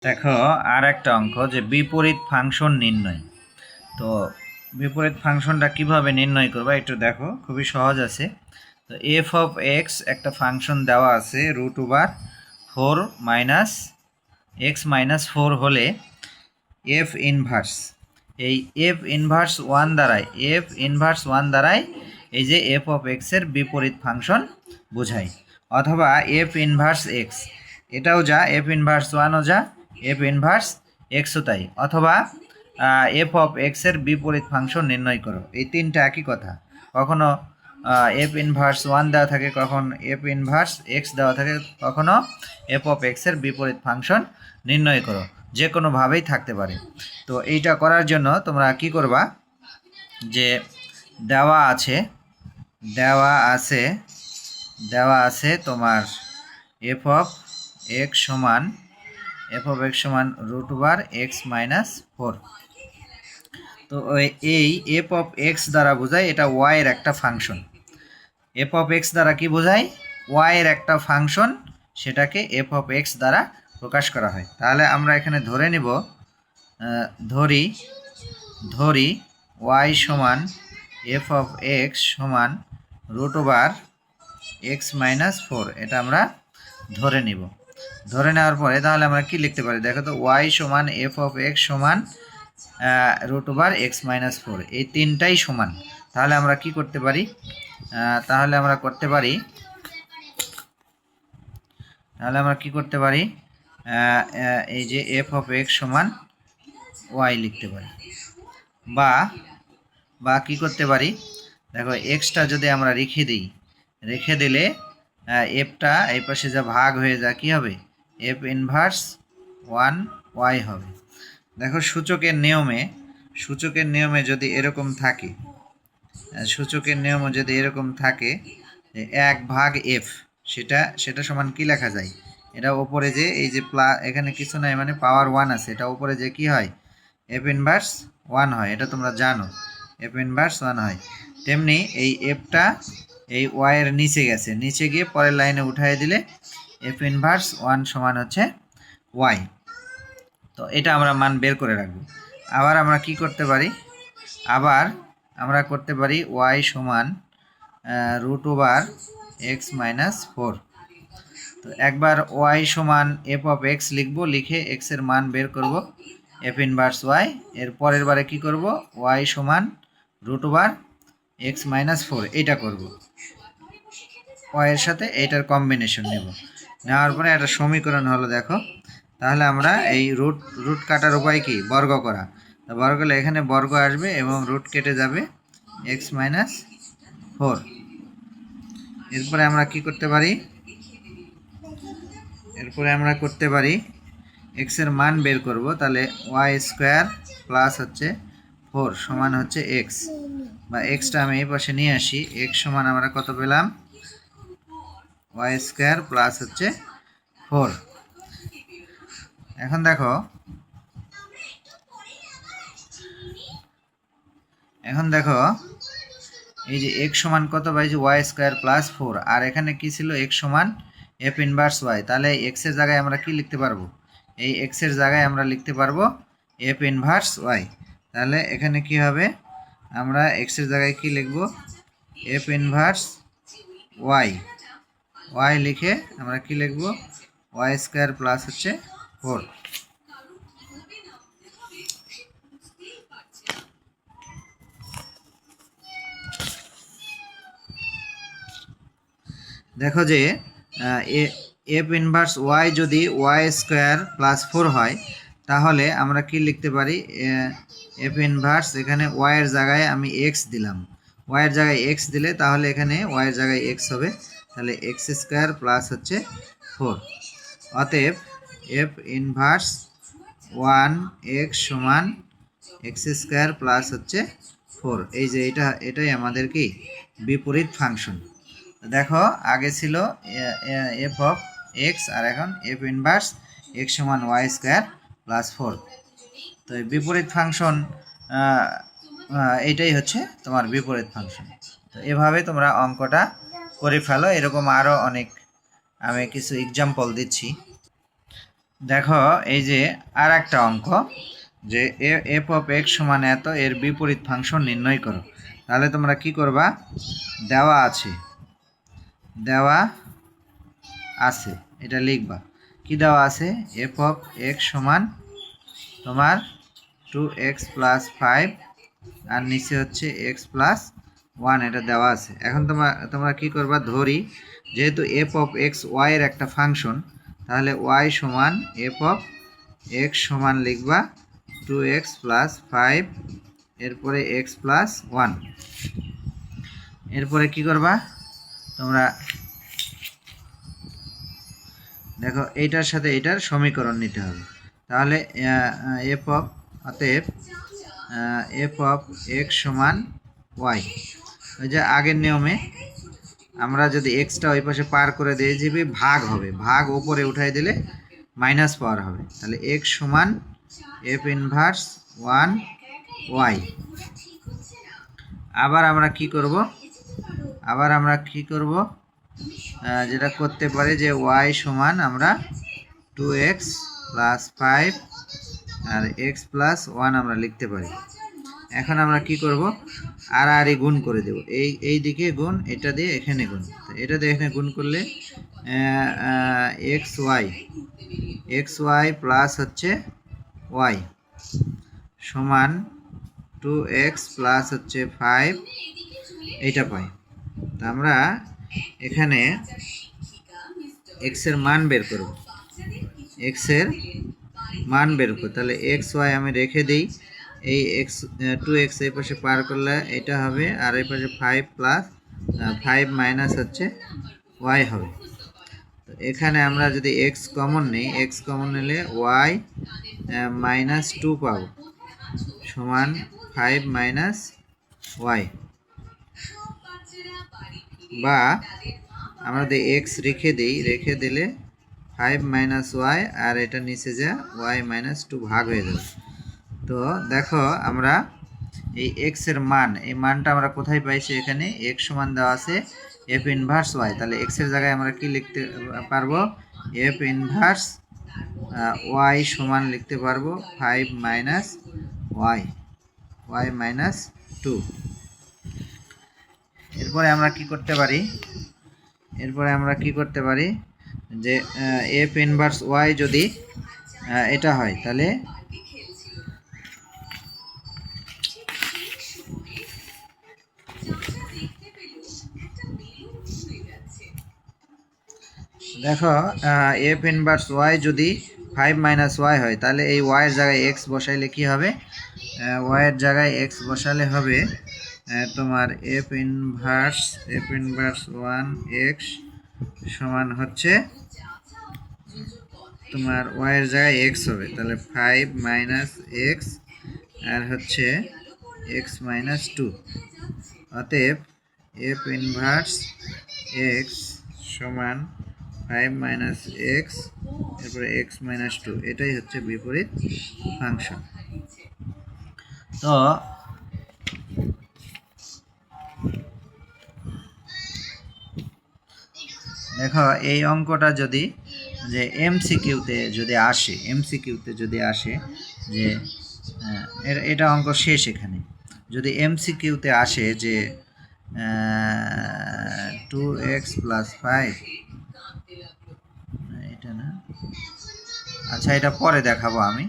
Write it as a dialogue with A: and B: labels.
A: দেখো আর একটা অঙ্ক যে বিপরীত ফাংশন নির্ণয়। তো বিপরীত ফাংশনটা কিভাবে নির্ণয় করবা একটু দেখো, খুবই সহজ আছে। তো এফ অফ এক্স একটা ফাংশন দেওয়া আছে √4 - x - 4 হলে এফ ইনভার্স এই এফ ইনভার্স ওয়ান দ্বারাই এই যে এফ অফ এক্সের বিপরীত ফাংশন বোঝায়। অথবা এফ ইনভার্স এক্স, এটাও যা এফ ইনভার্স ওয়ানও যা এফ ইনভার্স এক্সও তাই। অথবা এফ অফ এক্সের বিপরীত ফাংশন নির্ণয় করো, এই তিনটা একই কথা। কখনো এফ ইনভার্স ওয়ান দেওয়া থাকে, কখন এফ ইনভার্স এক্স দেওয়া থাকে, কখনো এফ অফ এক্সের বিপরীত ফাংশন নির্ণয় করো, যে কোনোভাবেই থাকতে পারে। তো এইটা করার জন্য তোমরা কি করবা, যে দেওয়া আছে দেওয়া আছে দেওয়া আছে তোমার এফ অফ এক্স সমান √x - 4। তো এই এফ অফ এক্স দ্বারা বোঝায় এটা ওয়াই এর একটা ফাংশন। এফ অফ এক্স দ্বারা কি বোঝায়? ওয়াই এর একটা ফাংশন, সেটাকে এফ অফ এক্স দ্বারা প্রকাশ করা হয়। তাহলে আমরা এখানে ধরে নিব, ধরি ওয়াই সমান এফ অফ এক্স সমান √x - 4, এটা আমরা ধরে নিব। ধরে নেওয়ার পরে তাহলে আমরা কি লিখতে পারি দেখো তো, ওয়াই সমান এফ অফ এক্স সমান √x - 4, এই তিনটাই সমান। তাহলে আমরা কি করতে পারি, তাহলে আমরা কি করতে পারি, এই যে এফ অফ এক্স সমান ওয়াই লিখতে পারি। বা কি করতে পারি, দেখো এক্সটা যদি আমরা রেখে দিলে এফটা এই পাশে যা ভাগ হয়ে যা কি হবে, এফ ইনভার্স 1 ওয়াই হবে। দেখো সূচকের নিয়মে যদি এরকম থাকে, যে 1/f, সেটা সমান কি লেখা যায়, এটা ওপরে যে এই যে এখানে কিছু নাই মানে পাওয়ার 1 আছে, এটা উপরে যে কি হয়, এফ ইনভার্স 1 হয়। এটা তোমরা জানো এফ ইনভার্স 1 হয়। তেমনি এই এফটা এই ওয়াই এর নিচে গিয়ে পরের লাইনে উঠাই দিলে এফ ইনভার্স 1 সমান হচ্ছে ওয়াই। তো এটা আমরা মান বের করে রাখবো। আবার আমরা করতে পারি ওয়াই সমান √x - 4। তো একবার ওয়াই সমান এফ অফ এক্স লিখবো, লিখে এক্স এর মান বের করব এফ ইনভার্স ওয়াই। এর পরের বারে কি করব, ওয়াই সমান √x - 4 এটা করব, ওয়াই এর সাথে এইটার কম্বিনেশন নেব। নেওয়ার পরে একটা সমীকরণ হলো দেখো। তাহলে আমরা এই রুট কাটার উপায় কি, বর্গ করা। তো বর্গ করলে এখানে বর্গ আসবে এবং রুট কেটে যাবে x-4। এরপরে আমরা করতে পারি x এর মান বের করব। তাহলে y² প্লাস হচ্ছে 4 সমান হচ্ছে x, বা xটা আমি এই পাশে নিয়ে আসি। x সমান আমরা কত পেলাম, y² প্লাস হচ্ছে 4। এখন দেখো এই যে x সমান কত পাইছি, y² প্লাস 4, আর এখানে কি ছিল, x সমান এফ ইনভার্স ওয়াই। তাহলে x এর জায়গায় আমরা কি লিখতে পারবো, এই x এর জায়গায় আমরা লিখতে পারবো এফ ইনভার্স ওয়াই। তাহলে এখানে কি হবে, আমরা x এর জায়গায় কি লিখব, এফ ইনভার্স ওয়াই লিখে আমরা কি লিখব, y² প্লাস হচ্ছে 4। দেখো যে এফ ইনভার্স ওয়াই যদি y² প্লাস 4 হয়, তাহলে আমরা কি লিখতে পারি, এফ ইনভার্স এখানে ওয়াই এর জায়গায় আমি এক্স দিলাম, ওয়াই এর জায়গায় এক্স দিলে তাহলে এখানে ওয়াই এর জায়গায় এক্স হবে। তাহলে x² প্লাস হচ্ছে 4। অতএব এফ ইনভার্স 1x সমান x² প্লাস হচ্ছে 4। এই যে এটাই আমাদের কি বিপরীত ফাংশন। দেখো আগে ছিল এফ অফ এক্স, আর এখন এফ ইনভার্স এক্স সমান y² প্লাস 4। তো বিপরীত ফাংশন এইটাই হচ্ছে তোমার বিপরীত ফাংশন। তো এভাবে তোমরা অঙ্কটা করে ফেলো। এরকম আরও অনেক আমি কিছু এক্সাম্পল দিচ্ছি। দেখো এই যে আর একটা অঙ্ক যে এফ অফ এক্স সমান এত এর বিপরীত ফাংশন নির্ণয় করো। তাহলে তোমরা কি করবা, দেওয়া আছে এটা লিখবা। কি দেওয়া আছে, এফ অফ এক্স সমান তোমার 2x + 5 আর নিচে হচ্ছে x + 1, এটা দেওয়া আছে। এখন তোমরা কি করবা, ধরি যেহেতু এফ অফ এক্স ওয়াই এর একটা ফাংশন, তাহলে y সমান এফ অফ এক্স সমান লিখবা 2x + 5, এরপরে x + 1। এরপরে কি করবা তোমরা, দেখো এইটার সাথে এটার সমীকরণ নিতে হবে। তাহলে অতএব এফ অফ এক্স সমান ওয়াই, ওই যে আগের নিয়মে আমরা যদি এক্সটা ওই পাশে পার করে দিয়ে যাবে ভাগ হবে, ভাগ ওপরে উঠাই দিলে মাইনাস পাওয়ার হবে। তাহলে এক্স সমান এফ ইনভার্স 1 ওয়াই। আবার আমরা কি করব, যেটা করতে পারি যে ওয়াই সমান আমরা 2x + 5 আর x + 1 আমরা লিখতে পারি। এখন আমরা কি করব, আর গুণ করে দেব, এই দিকে গুণ, এটা দিয়ে এখানে গুণ, এটা দিয়ে এখানে গুণ করলে এক্স ওয়াই প্লাস হচ্ছে ওয়াই সমান 2x প্লাস হচ্ছে 5, এইটা পাই। তা আমরা এখানে এক্সের মান বের করব, তাহলে এক্স ওয়াই আমি রেখে দিই। এই এক্স 2x এই পাশে পার করলে এটা হবে, আর এই পাশে 5 + 5 মাইনাস হচ্ছে ওয়াই হবে। তো এখানে আমরা যদি এক্স কমন নিই, এক্স কমন নিলে ওয়াই -2 পাবো সমান 5 - ওয়াই, বা আমরা যদি এক্স রেখে দিলে 5 - ওয়াই, আর এটা নিচে যা ওয়াই -2 ভাগ হয়ে যাবে। তো দেখো আমরা এই এক্স এর মান, এই মানটা আমরা কোথায় পাইছি, এখানে এক্স সমান দেওয়া আছে এফ ইনভার্স ওয়াই। তাহলে এক্স এর জায়গায় আমরা কি লিখতে পারবো, এফ ইনভার্স ওয়াই সমান লিখতে পারবো 5 - ওয়াই -2। এরপরে আমরা কি করতে পারি, যে এফ ইনভার্স ওয়াই যদি এটা হয়, তাহলে দেখো এফ ইনভার্স ওয়াই যদি 5 - ওয়াই হয়, তাহলে এই ওয়াইয়ের জায়গায় এক্স বসাইলে কি হবে, ওয়াইয়ের জায়গায় এক্স বসালে হবে তোমার এফ ইনভার্স 1x সমান হচ্ছে তোমার ওয়াইয়ের জায়গায় এক্স হবে, তাহলে 5 - x আর হচ্ছে x -2। অতএব এফ ইনভার্স x সমান 5 - x, এরপরে x -2, এটাই হচ্ছে বিপরীত ফাংশন। তো দেখো এই অঙ্কটা যদি যে এমসিকিউতে যদি আসে যে এটা অঙ্ক শেষ, এখানে যদি এমসিকিউতে আসে যে 2x + 5, এটা না, আচ্ছা এটা পরে দেখাবো আমি।